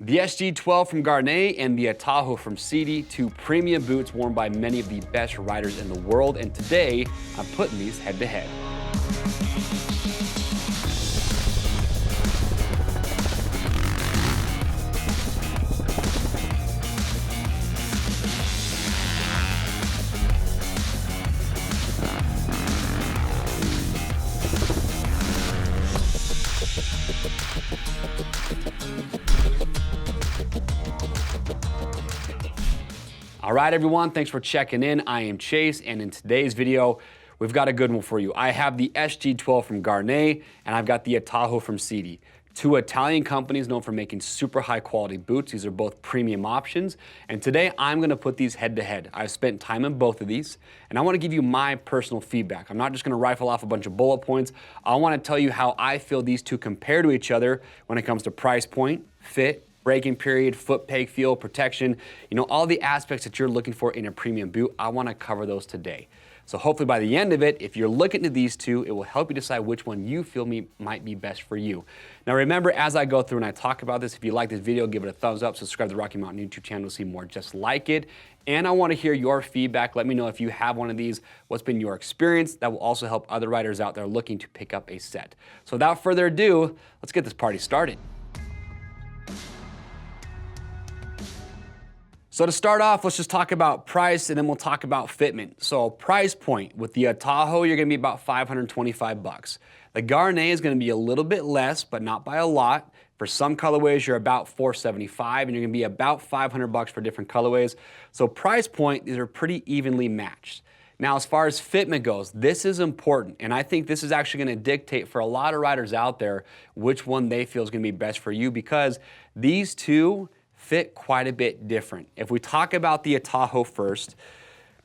The SG-12 from Gaerne and the Atojo from Sidi, two premium boots worn by many of the best riders in the world, and today I'm putting these head to head. All right, everyone, thanks for checking in. I am Chase, and in today's video, we've got a good one for you. I have the SG-12 from Gaerne, and I've got the Atojo from Sidi. Two Italian companies known for making super high quality boots. These are both premium options, and today I'm gonna put these head to head. I've spent time in both of these, and I wanna give you my personal feedback. I'm not just gonna rifle off a bunch of bullet points. I wanna tell you how I feel these two compare to each other when it comes to price point, fit, braking period, foot peg feel, protection, all the aspects that you're looking for in a premium boot. I wanna cover those today. So hopefully by the end of it, if you're looking at these two, it will help you decide which one you feel might be best for you. Now remember, as I go through and I talk about this, if you like this video, give it a thumbs up, subscribe to the Rocky Mountain YouTube channel to see more just like it. And I wanna hear your feedback. Let me know if you have one of these, what's been your experience. That will also help other riders out there looking to pick up a set. So without further ado, let's get this party started. So to start off, let's just talk about price and then we'll talk about fitment. So price point, with the Atojo, you're gonna be about 525 bucks. The Gaerne is gonna be a little bit less, but not by a lot. For some colorways, you're about 475 and you're gonna be about 500 bucks for different colorways. So price point, these are pretty evenly matched. Now, as far as fitment goes, this is important, and I think this is actually gonna dictate for a lot of riders out there which one they feel is gonna be best for you, because these two fit quite a bit different. If we talk about the Atojo first,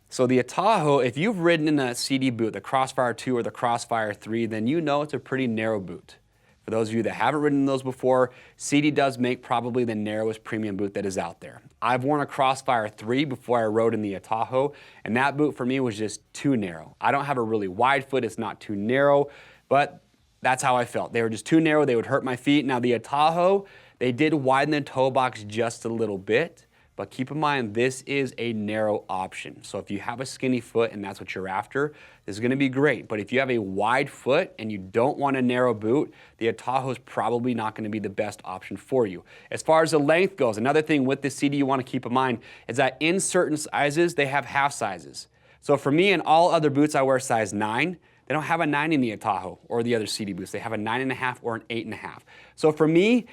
so the Atojo, if you've ridden in a Sidi boot, the Crossfire 2 or the Crossfire 3, then you know it's a pretty narrow boot. For those of you that haven't ridden those before, Sidi does make probably the narrowest premium boot that is out there. I've worn a Crossfire 3 before I rode in the Atojo, and that boot for me was just too narrow. I don't have a really wide foot, it's not too narrow, but that's how I felt. They were just too narrow, they would hurt my feet. Now the Atojo, they did widen the toe box just a little bit, but keep in mind, this is a narrow option. So if you have a skinny foot and that's what you're after, this is gonna be great. But if you have a wide foot and you don't want a narrow boot, the Atojo is probably not gonna be the best option for you. As far as the length goes, another thing with the Sidi you wanna keep in mind is that in certain sizes, they have half sizes. So for me and all other boots, I wear size 9. They don't have a 9 in the Atojo or the other Sidi boots. They have a 9.5 or an 8.5. So for me,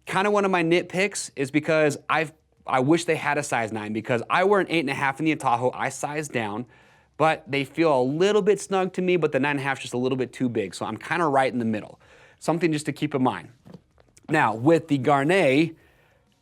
kind of one of my nitpicks is because I wish they had a size 9, because I wear an 8.5 in the Atojo. I size down, but they feel a little bit snug to me, but the 9.5 is just a little bit too big. So I'm kind of right in the middle. Something just to keep in mind. Now with the Gaerne,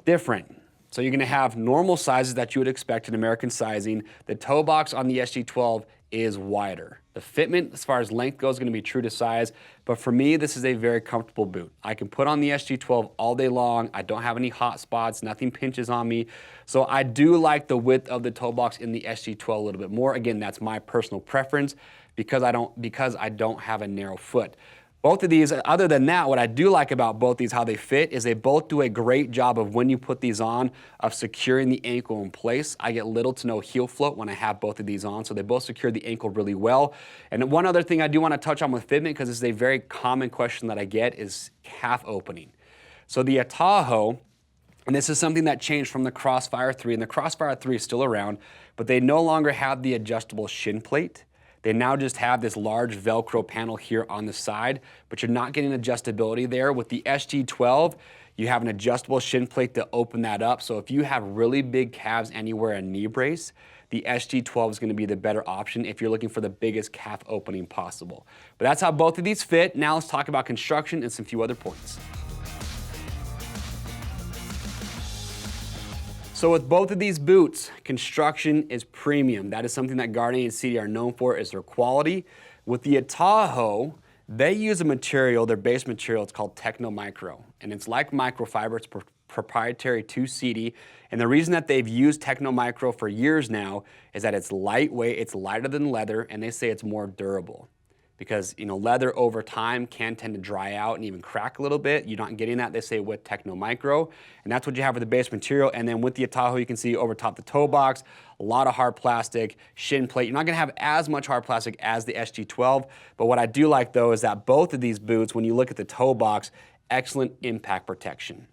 different. So you're gonna have normal sizes that you would expect in American sizing. The toe box on the SG-12 is wider. The fitment, as far as length goes, is gonna be true to size, but for me, this is a very comfortable boot. I can put on the SG-12 all day long. I don't have any hot spots, nothing pinches on me. So I do like the width of the toe box in the SG-12 a little bit more. Again, that's my personal preference because I don't have a narrow foot. Both of these, other than that, what I do like about both these, how they fit, is they both do a great job of, when you put these on, of securing the ankle in place. I get little to no heel float when I have both of these on, so they both secure the ankle really well. And one other thing I do want to touch on with fitment, because this is a very common question that I get, is calf opening. So the Atojo, and this is something that changed from the Crossfire 3, and the Crossfire 3 is still around, but they no longer have the adjustable shin plate. They now just have this large Velcro panel here on the side, but you're not getting adjustability there. With the SG-12, you have an adjustable shin plate to open that up. So if you have really big calves and you wear a knee brace, the SG-12 is gonna be the better option if you're looking for the biggest calf opening possible. But that's how both of these fit. Now let's talk about construction and some few other points. So with both of these boots, construction is premium. That is something that Gaerne and Sidi are known for, is their quality. With the Atojo, they use a material, their base material, it's called Techno Micro. And it's like microfiber, it's proprietary to Sidi. And the reason that they've used Techno Micro for years now is that it's lightweight, it's lighter than leather, and they say it's more durable. because leather over time can tend to dry out and even crack a little bit. You're not getting that, they say, with Techno Micro, and that's what you have with the base material. And then with the Atojo, you can see over top the toe box, a lot of hard plastic, shin plate. You're not gonna have as much hard plastic as the SG-12, but what I do like though is that both of these boots, when you look at the toe box, excellent impact protection.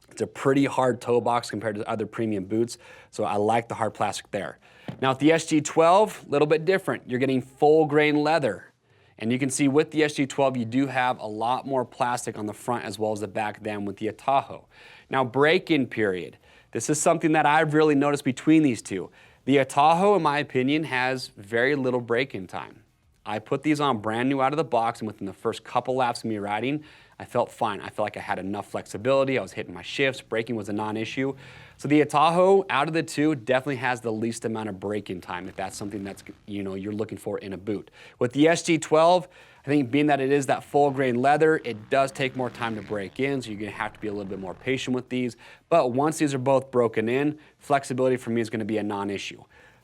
It's a pretty hard toe box compared to other premium boots, so I like the hard plastic there. Now with the SG-12, a little bit different. You're getting full grain leather. And you can see with the SG-12, you do have a lot more plastic on the front as well as the back than with the Atojo. Now, break-in period. This is something that I've really noticed between these two. The Atojo, in my opinion, has very little break-in time. I put these on brand new out of the box, and within the first couple laps of me riding, I felt fine. I felt like I had enough flexibility. I was hitting my shifts. Braking was a non-issue. So the Atojo, out of the two, definitely has the least amount of break-in time if that's something that's you're looking for in a boot. With the SG-12, I think being that it is that full grain leather, it does take more time to break in, so you're gonna have to be a little bit more patient with these. But once these are both broken in, flexibility for me is gonna be a non-issue.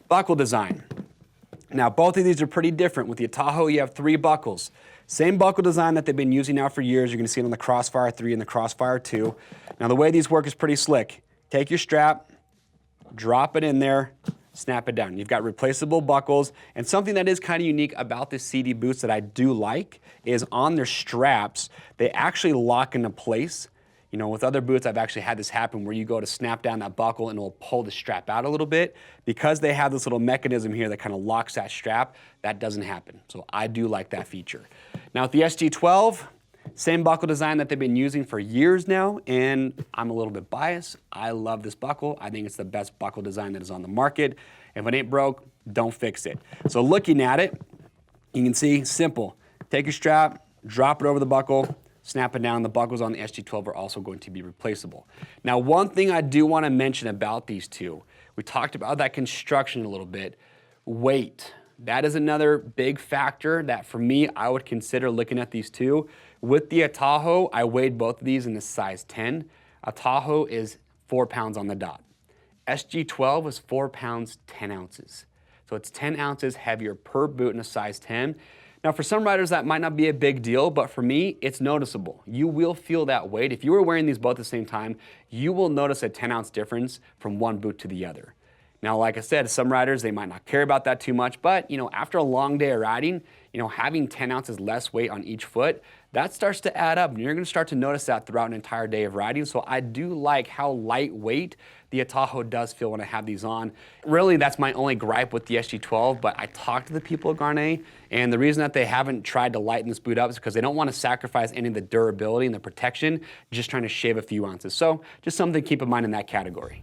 Buckle design. Now, both of these are pretty different. With the Atojo, you have 3 buckles. Same buckle design that they've been using now for years. You're gonna see it on the Crossfire 3 and the Crossfire 2. Now, the way these work is pretty slick. Take your strap, drop it in there, snap it down. You've got replaceable buckles, and something that is kind of unique about the Sidi boots that I do like is on their straps, they actually lock into place. With other boots, I've actually had this happen where you go to snap down that buckle and it'll pull the strap out a little bit. Because they have this little mechanism here that kind of locks that strap, that doesn't happen. So I do like that feature. Now with the SG-12, same buckle design that they've been using for years now, and I'm a little bit biased. I love this buckle. I think it's the best buckle design that is on the market. If it ain't broke, don't fix it. So looking at it, you can see, simple. Take your strap, drop it over the buckle, snap it down. The buckles on the SG-12 are also going to be replaceable. Now, one thing I do want to mention about these two, we talked about that construction a little bit, weight. That is another big factor that for me, I would consider looking at these two. With the Atojo, I weighed both of these in a size 10. Atojo is 4 pounds on the dot. SG-12 is 4 pounds, 10 ounces. So it's 10 ounces heavier per boot in a size 10. Now for some riders that might not be a big deal, but for me, it's noticeable. You will feel that weight. If you were wearing these both at the same time, you will notice a 10-ounce difference from one boot to the other. Now, like I said, some riders, they might not care about that too much, but after a long day of riding, having 10 ounces less weight on each foot, that starts to add up, and you're gonna start to notice that throughout an entire day of riding. So I do like how lightweight the Atojo does feel when I have these on. Really, that's my only gripe with the SG-12, but I talked to the people at Gaerne, and the reason that they haven't tried to lighten this boot up is because they don't want to sacrifice any of the durability and the protection, just trying to shave a few ounces. So just something to keep in mind in that category.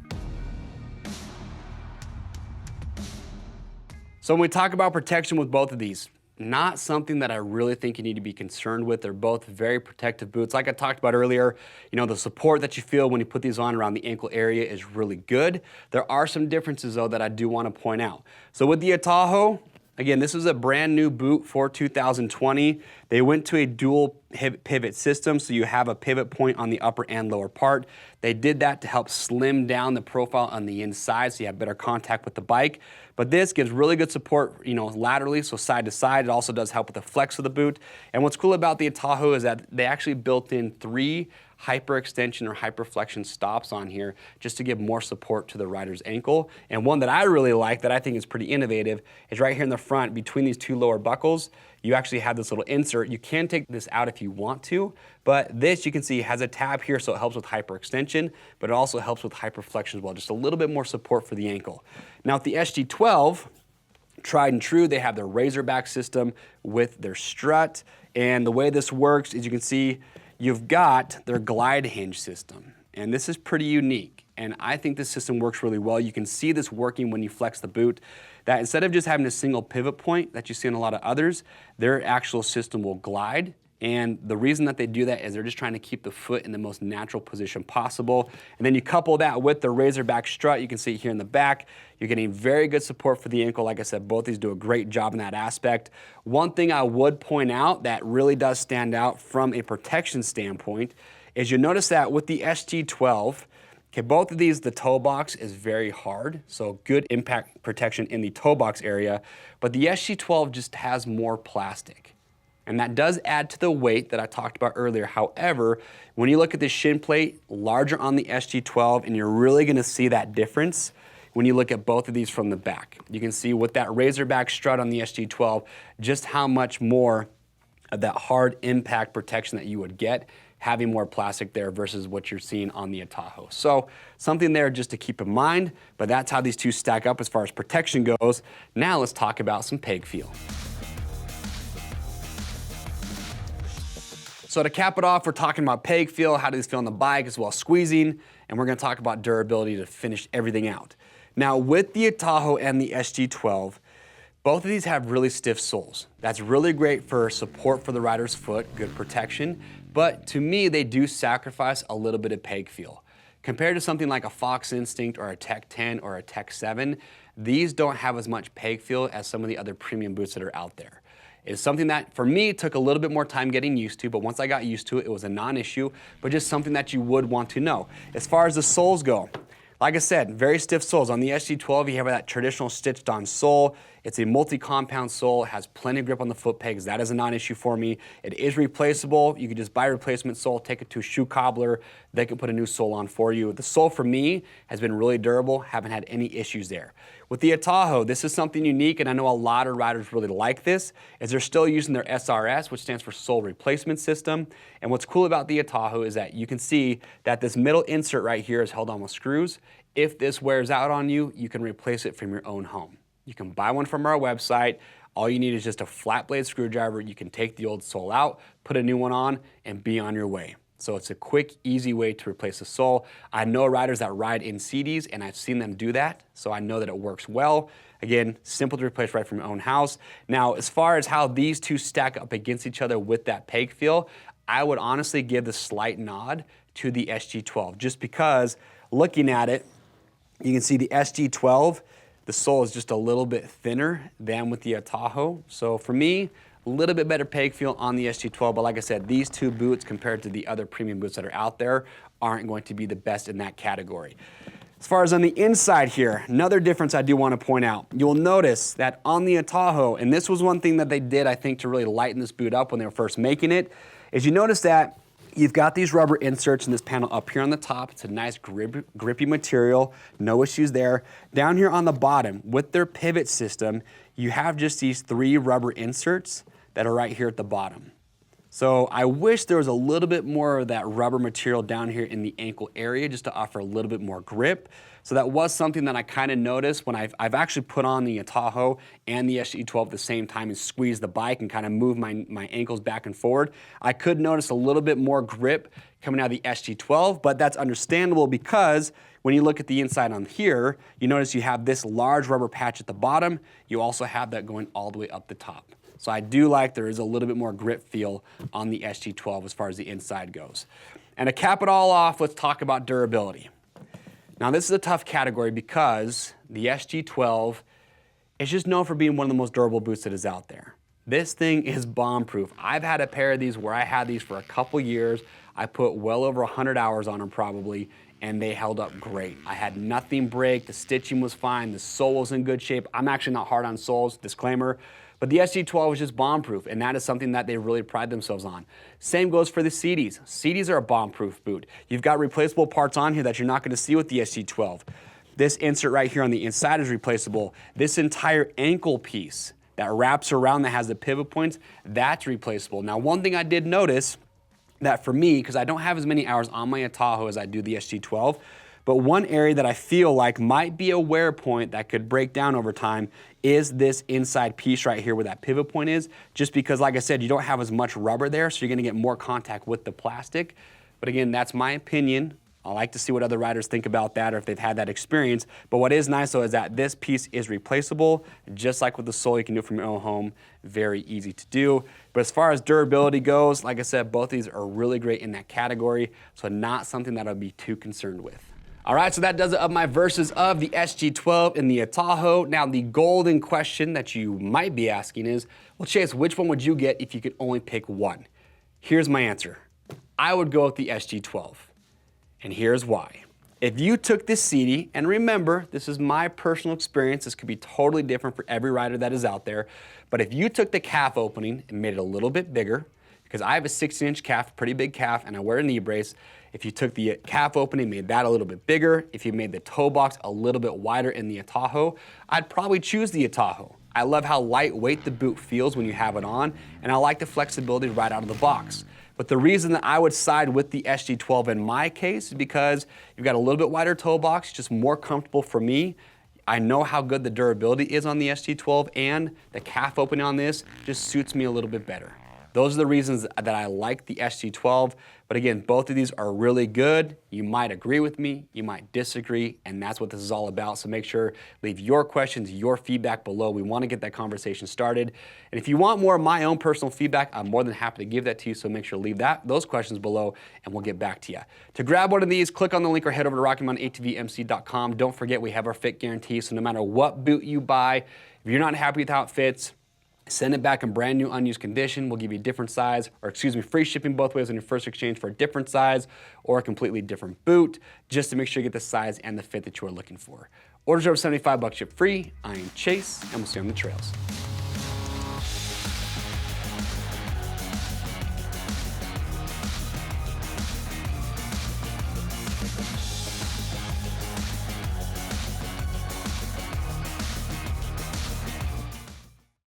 So when we talk about protection with both of these, not something that I really think you need to be concerned with. They're both very protective boots. Like I talked about earlier, the support that you feel when you put these on around the ankle area is really good. There are some differences though that I do want to point out. So with the Atojo, again, this is a brand new boot for 2020. They went to a dual pivot system, so you have a pivot point on the upper and lower part. They did that to help slim down the profile on the inside so you have better contact with the bike. But this gives really good support, laterally, so side to side. It also does help with the flex of the boot. And what's cool about the Atojo is that they actually built in 3 hyperextension or hyperflexion stops on here just to give more support to the rider's ankle. And one that I really like that I think is pretty innovative is right here in the front between these 2 lower buckles, you actually have this little insert. You can take this out if you want to, but this you can see has a tab here so it helps with hyperextension, but it also helps with hyperflexion as well, just a little bit more support for the ankle. Now with the SG-12, tried and true, they have their Razorback system with their strut, and the way this works is you can see you've got their glide hinge system, and this is pretty unique, and I think this system works really well. You can see this working when you flex the boot, that instead of just having a single pivot point that you see in a lot of others, their actual system will glide. And the reason that they do that is they're just trying to keep the foot in the most natural position possible. And then you couple that with the Razorback strut, you can see here in the back, you're getting very good support for the ankle. Like I said, both these do a great job in that aspect. One thing I would point out that really does stand out from a protection standpoint is you notice that with the SG-12, okay, both of these, the toe box is very hard, so good impact protection in the toe box area, but the SG-12 just has more plastic. And that does add to the weight that I talked about earlier. However, when you look at the shin plate, larger on the SG-12, and you're really gonna see that difference when you look at both of these from the back. You can see with that Razorback strut on the SG-12, just how much more of that hard impact protection that you would get having more plastic there versus what you're seeing on the Atojo. So something there just to keep in mind, but that's how these two stack up as far as protection goes. Now let's talk about some peg feel. So to cap it off, we're talking about peg feel, how do these feel on the bike as well as squeezing, and we're gonna talk about durability to finish everything out. Now with the Atojo and the SG-12, both of these have really stiff soles. That's really great for support for the rider's foot, good protection, but to me, they do sacrifice a little bit of peg feel. Compared to something like a Fox Instinct or a Tech 10 or a Tech 7, these don't have as much peg feel as some of the other premium boots that are out there. It's something that, for me, took a little bit more time getting used to, but once I got used to it, it was a non-issue, but just something that you would want to know. As far as the soles go, like I said, very stiff soles. On the SG-12, you have that traditional stitched on sole. It's a multi-compound sole, has plenty of grip on the foot pegs. That is a non-issue for me. It is replaceable. You can just buy a replacement sole, take it to a shoe cobbler. They can put a new sole on for you. The sole for me has been really durable. Haven't had any issues there. With the Atojo, this is something unique, and I know a lot of riders really like this, is they're still using their SRS, which stands for Sole Replacement System. And what's cool about the Atojo is that you can see that this middle insert right here is held on with screws. If this wears out on you, you can replace it from your own home. You can buy one from our website. All you need is just a flat blade screwdriver. You can take the old sole out, put a new one on, and be on your way. So it's a quick, easy way to replace the sole. I know riders that ride in Sidis, and I've seen them do that, so I know that it works well. Again, simple to replace right from your own house. Now, as far as how these two stack up against each other with that peg feel, I would honestly give the slight nod to the SG-12, just because looking at it, you can see the SG-12, the sole is just a little bit thinner than with the Atojo. So for me, a little bit better peg feel on the SG-12, but like I said, these two boots compared to the other premium boots that are out there aren't going to be the best in that category. As far as on the inside here, another difference I do want to point out. You'll notice that on the Atojo, and this was one thing that they did, I think, to really lighten this boot up when they were first making it, is you notice that you've got these rubber inserts in this panel up here on the top. It's a nice grippy material, no issues there. Down here on the bottom, with their pivot system, you have just these 3 rubber inserts that are right here at the bottom. So I wish there was a little bit more of that rubber material down here in the ankle area just to offer a little bit more grip. So that was something that I kind of noticed when I've actually put on the Atojo and the SG-12 at the same time and squeezed the bike and kind of moved my ankles back and forward. I could notice a little bit more grip coming out of the SG-12, but that's understandable because when you look at the inside on here, you notice you have this large rubber patch at the bottom. You also have that going all the way up the top. So I do like there is a little bit more grip feel on the SG-12 as far as the inside goes. And to cap it all off, let's talk about durability. Now this is a tough category because the SG-12 is just known for being one of the most durable boots that is out there. This thing is bomb-proof. I've had a pair of these where I had these for a couple years. I put well over 100 hours on them probably, and they held up great. I had nothing break, the stitching was fine, the sole was in good shape. I'm actually not hard on soles, disclaimer. But the SG-12 is just bomb-proof, and that is something that they really pride themselves on. Same goes for the Sidis. Sidis are a bomb-proof boot. You've got replaceable parts on here that you're not going to see with the SG-12. This insert right here on the inside is replaceable. This entire ankle piece that wraps around that has the pivot points, that's replaceable. Now, one thing I did notice that for me, because I don't have as many hours on my Atojo as I do the SG-12, but one area that I feel like might be a wear point that could break down over time is this inside piece right here where that pivot point is, just because, like I said, you don't have as much rubber there, so you're gonna get more contact with the plastic. But again, that's my opinion. I like to see what other riders think about that or if they've had that experience. But what is nice though is that this piece is replaceable, just like with the sole, you can do it from your own home. Very easy to do. But as far as durability goes, like I said, both these are really great in that category, so not something that I'd be too concerned with. All right, so that does it of my verses of the SG-12 and the Atojo. Now, the golden question that you might be asking is, well, Chase, which one would you get if you could only pick one? Here's my answer. I would go with the SG-12, and here's why. If you took this Sidi, and remember, this is my personal experience, this could be totally different for every rider that is out there, but if you took the calf opening and made it a little bit bigger, because I have a 16-inch calf, pretty big calf, and I wear a knee brace. If you took the calf opening, made that a little bit bigger, if you made the toe box a little bit wider in the Atojo, I'd probably choose the Atojo. I love how lightweight the boot feels when you have it on, and I like the flexibility right out of the box. But the reason that I would side with the SG-12 in my case is because you've got a little bit wider toe box, just more comfortable for me. I know how good the durability is on the SG-12, and the calf opening on this just suits me a little bit better. Those are the reasons that I like the SG-12, but again, both of these are really good. You might agree with me, you might disagree, and that's what this is all about. So make sure, leave your questions, your feedback below. We want to get that conversation started. And if you want more of my own personal feedback, I'm more than happy to give that to you, so make sure to leave those questions below, and we'll get back to you. To grab one of these, click on the link or head over to RockyMountainATVMC.com. Don't forget, we have our fit guarantee, so no matter what boot you buy, if you're not happy with how it fits, send it back in brand new unused condition. We'll give you a different size, or excuse me, free shipping both ways on your first exchange for a different size or a completely different boot, just to make sure you get the size and the fit that you are looking for. Orders over $75, ship free. I am Chase, and we'll see you on the trails.